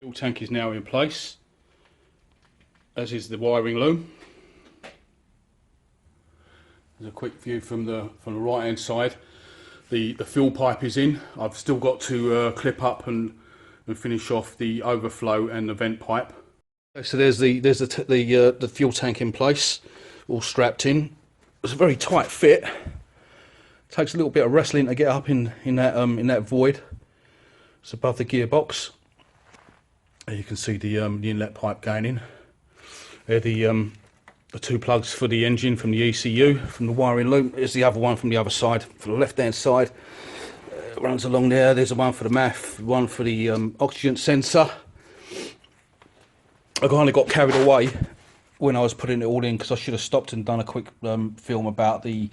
Fuel tank is now in place, as is the wiring loom. There's a quick view from the right hand side. The fuel pipe is in. I've still got to clip up and finish off the overflow and the vent pipe. So there's the fuel tank in place, all strapped in. It's a very tight fit. Takes a little bit of wrestling to get up in that void. It's above the gearbox. You can see the inlet pipe going in. There the two plugs for the engine from the ECU, from the wiring loop. There's the other one from the other side, for the left hand side. Runs along there. There's the one for the MAF, one for the oxygen sensor. I kind of got carried away when I was putting it all in, because I should have stopped and done a quick film about the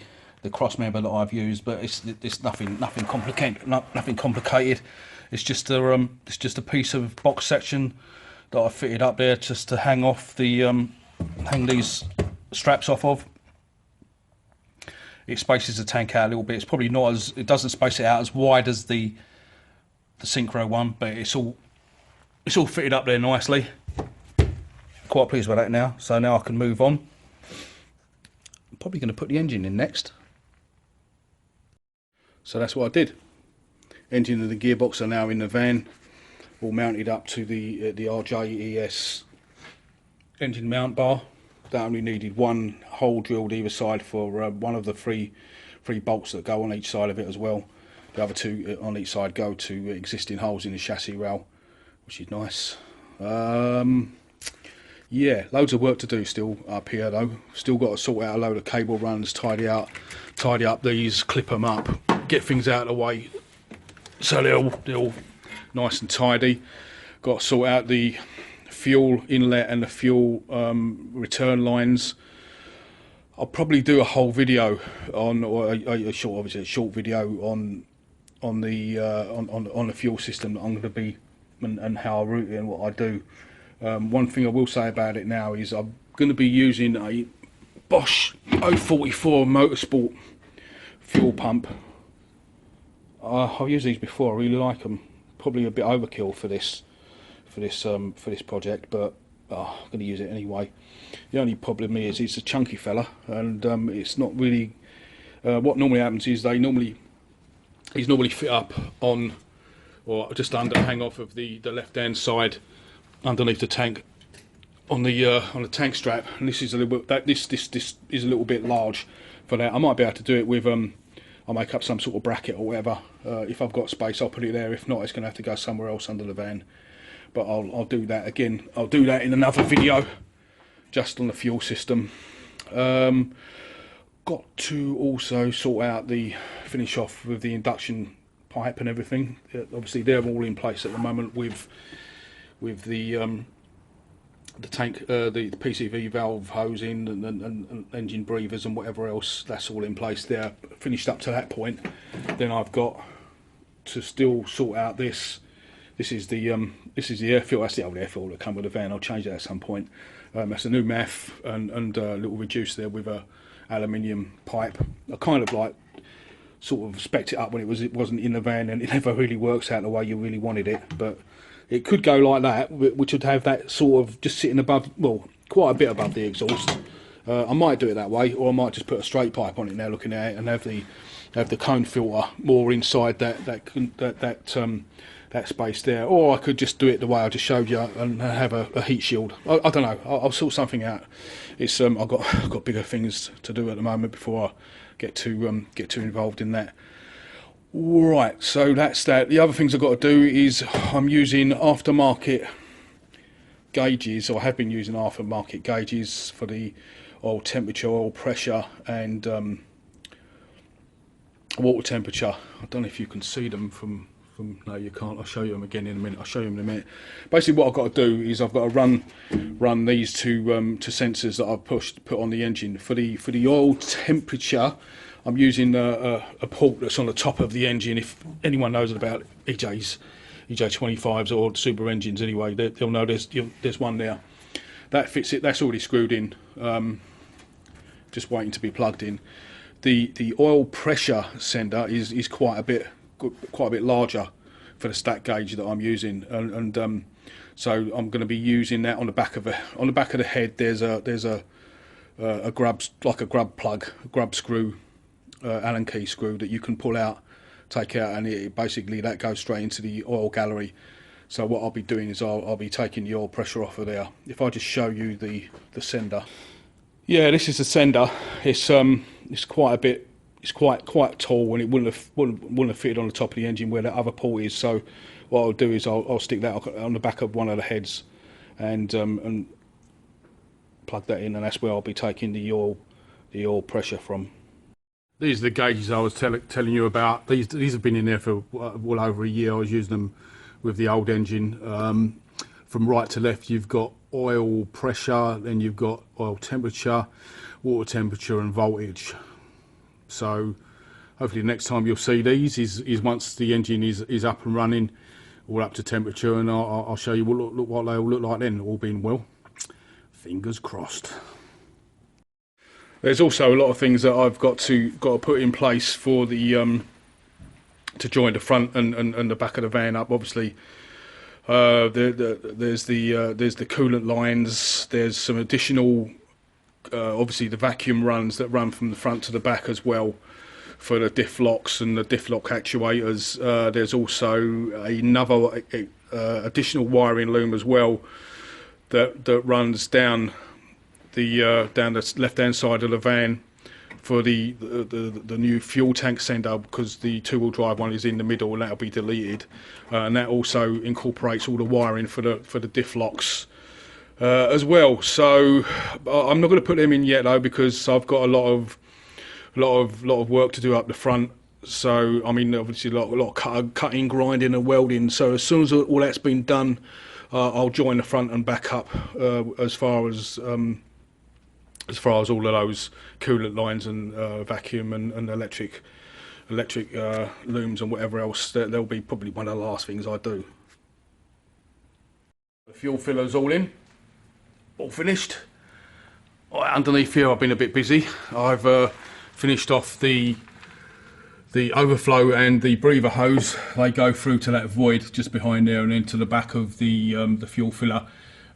cross member that I've used, but it's nothing complicated. It's just a piece of box section that I fitted up there just to hang off the hang these straps off of. It spaces the tank out a little bit. It's probably not as, it doesn't space it out as wide as the Syncro one, but it's all fitted up there nicely. Quite pleased with that now. So now I can move on. I'm probably going to put the engine in next. So that's what I did. Engine and the gearbox are now in the van, all mounted up to the RJES engine mount bar. That only needed one hole drilled either side for one of the three bolts that go on each side of it as well. The other two on each side go to existing holes in the chassis rail, which is nice. Yeah, loads of work to do still up here though. Still got to sort out a load of cable runs, tidy up these, clip them up, get things out of the way so they're all nice and tidy. Got to sort out the fuel inlet and the fuel return lines. I'll probably do a whole video on, or a short video on the fuel system that I'm going to be and how I route it and what I do. One thing I will say about it now is I'm going to be using a Bosch 044 Motorsport fuel pump. I've used these before. I really like them. Probably a bit overkill for this project, but I'm going to use it anyway. The only problem is it's a chunky fella, and it's not really. What normally happens is he's normally fit up on, or just under, hang off of the left hand side, underneath the tank, on the tank strap. And this is a little bit, this is a little bit large for that. I might be able to do it with I'll make up some sort of bracket or whatever. If I've got space, I'll put it there. If not, it's going to have to go somewhere else under the van. But I'll do that again. I'll do that in another video, just on the fuel system. Got to also sort out finish off with the induction pipe and everything. Obviously, they're all in place at the moment with the tank, the PCV valve hosing and engine breathers and whatever else. That's all in place there. Finished up to that point. Then I've got to still sort out this. This is the air filter. That's the old air filter that come with the van. I'll change that at some point. That's a new MAF and a little reducer there with a aluminium pipe. I kind of like sort of spec'd it up when it wasn't in the van, and it never really works out the way you really wanted it. But it could go like that, which would have that sort of just sitting above, well, quite a bit above the exhaust. I might do it that way, or I might just put a straight pipe on it now, looking at it, and have the cone filter more inside that space there. Or I could just do it the way I just showed you and have a heat shield. I don't know. I'll sort something out. It's I've got bigger things to do at the moment before I get too involved in that. Right, so that's that. The other things I've got to do is I'm using aftermarket gauges, or I have been using aftermarket gauges for the oil temperature, oil pressure, and water temperature. I don't know if you can see them from. No, you can't. I'll show you them again in a minute. I'll show you them in a minute. Basically, what I've got to do is I've got to run these two sensors that I've put on the engine for the oil temperature. I'm using a port that's on the top of the engine. If anyone knows about EJ25s or super engines anyway, they'll know there's one there. That fits it. That's already screwed in, just waiting to be plugged in. The oil pressure sender is quite a bit larger for the stack gauge that I'm using, and so I'm going to be using that on the back of the head. There's a grub, like a grub plug, a grub screw, Allen key screw that you can pull out, take out, and it basically that goes straight into the oil gallery. So what I'll be doing is I'll be taking the oil pressure off of there. If I just show you the sender. Yeah, this is the sender. It's quite a bit. It's quite tall, and it wouldn't have fitted on the top of the engine where that other port is. So what I'll do is I'll stick that on the back of one of the heads, and plug that in, and that's where I'll be taking the oil pressure from. These are the gauges I was telling you about. These have been in there for well over a year. I was using them with the old engine. From right to left, you've got oil pressure, then you've got oil temperature, water temperature, and voltage. So hopefully the next time you'll see these is once the engine is up and running, all up to temperature, and I'll show you what they all look like then, all being well. Fingers crossed. There's also a lot of things that I've got to put in place for the to join the front and the back of the van up. Obviously, there's the coolant lines. There's some additional, obviously the vacuum runs that run from the front to the back as well for the diff locks and the diff lock actuators. There's also another additional wiring loom as well that runs down the left hand side of the van for the new fuel tank sender, because the two-wheel drive one is in the middle and that'll be deleted, and that also incorporates all the wiring for the diff locks as well. So I'm not going to put them in yet though, because I've got a lot of work to do up the front. So I mean, obviously a lot of cutting, grinding, and welding. So as soon as all that's been done, I'll join the front and back up as far as all of those coolant lines and vacuum and electric looms and whatever else. They'll be probably one of the last things I do. The fuel filler's all in, all finished. Underneath here I've been a bit busy. I've finished off the overflow and the breather hose. They go through to that void just behind there and into the back of the fuel filler.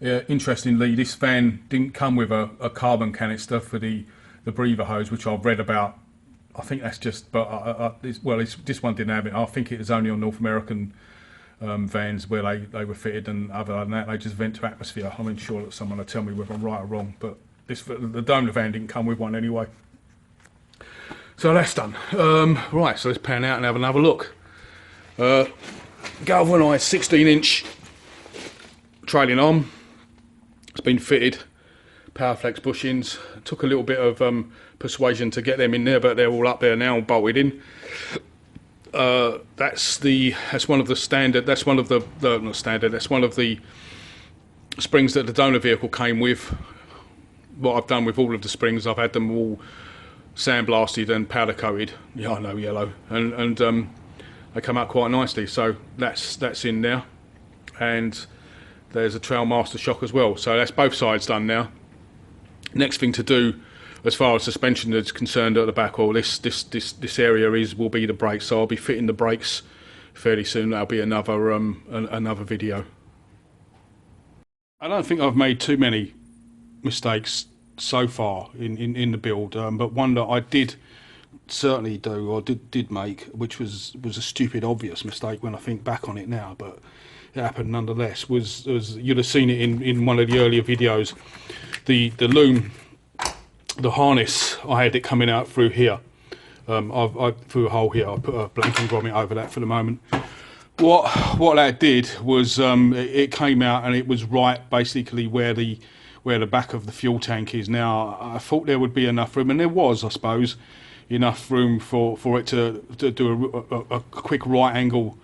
Interestingly, this van didn't come with a carbon canister for the breather hose, which I've read about. I think that's just, but this one didn't have it. I think it was only on North American vans where they were fitted, and other than that, they just vent to atmosphere. I'm not sure that someone will tell me whether I'm right or wrong, but the Daimler van didn't come with one anyway. So that's done. Right, so let's pan out and have another look. Galvanised 16-inch trailing arm. It's been fitted. Powerflex bushings. Took a little bit of persuasion to get them in there, but they're all up there now, bolted in. That's one of the standard. That's one of the not standard. That's one of the springs that the Daimler vehicle came with. What I've done with all of the springs, I've had them all sandblasted and powder coated. Yeah, I know, yellow, and they come out quite nicely. So that's in there, and there's a Trailmaster shock as well. So that's both sides done now. Next thing to do, as far as suspension is concerned at the back, or this area will be the brakes. So I'll be fitting the brakes fairly soon. That'll be another video. I don't think I've made too many mistakes so far in the build, but one that I did certainly do, or did make, which was a stupid obvious mistake when I think back on it now, but it happened nonetheless, was you'd have seen it in one of the earlier videos. The loom, the harness, I had it coming out through here. I through a hole here. I put a blanking grommet over that for the moment. What that did was it came out and it was right basically where the back of the fuel tank is now. I thought there would be enough room, and there was, I suppose, enough room for it to do a quick right angle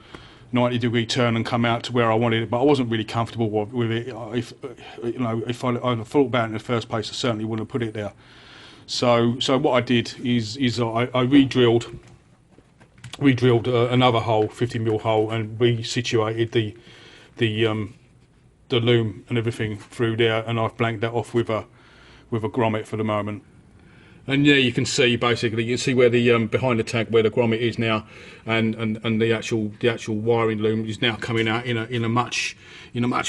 90-degree turn and come out to where I wanted it, but I wasn't really comfortable with it. If I'd thought about it in the first place, I certainly wouldn't have put it there. So what I did is I re-drilled another hole, 50mm hole, and resituated the loom and everything through there, and I've blanked that off with a grommet for the moment. And yeah, you can see basically, you can see where the behind the tank where the grommet is now, and the actual wiring loom is now coming out in a much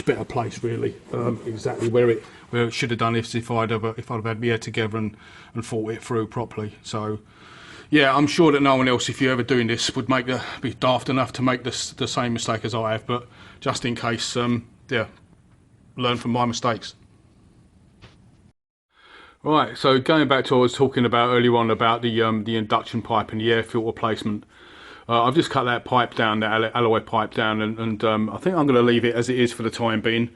better place really. Exactly where it should have done if I'd have had my head together and thought it through properly. So yeah, I'm sure that no one else, if you're ever doing this, would be daft enough to make the same mistake as I have. But just in case, yeah, learn from my mistakes. Right, so going back to what I was talking about earlier on about the induction pipe and the air filter placement, I've just cut that pipe down, that alloy pipe down, and I think I'm going to leave it as it is for the time being.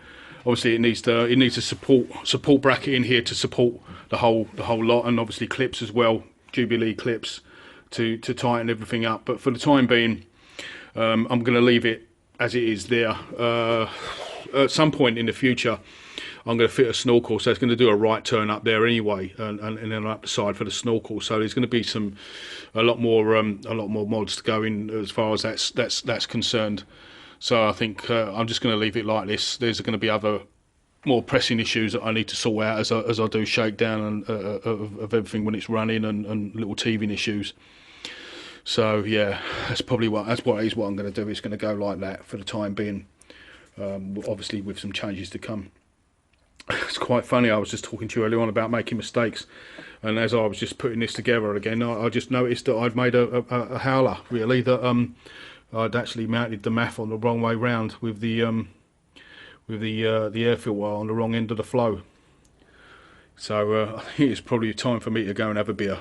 Obviously, it needs a support bracket in here to support the whole lot, and obviously clips as well, Jubilee clips to tighten everything up. But for the time being, I'm going to leave it as it is there. At some point in the future, I'm going to fit a snorkel, so it's going to do a right turn up there anyway, and then up the side for the snorkel. So there's going to be a lot more mods to go in as far as that's concerned. So I think I'm just going to leave it like this. There's going to be other more pressing issues that I need to sort out as I do shakedown and of everything when it's running, and little teething issues. So yeah, that's what I'm going to do. It's going to go like that for the time being. Obviously with some changes to come. It's quite funny, I was just talking to you earlier on about making mistakes, and as I was just putting this together again, I just noticed that I'd made a howler, really, that I'd actually mounted the MAF on the wrong way round with the air filter on the wrong end of the flow. So I think it's probably time for me to go and have a beer.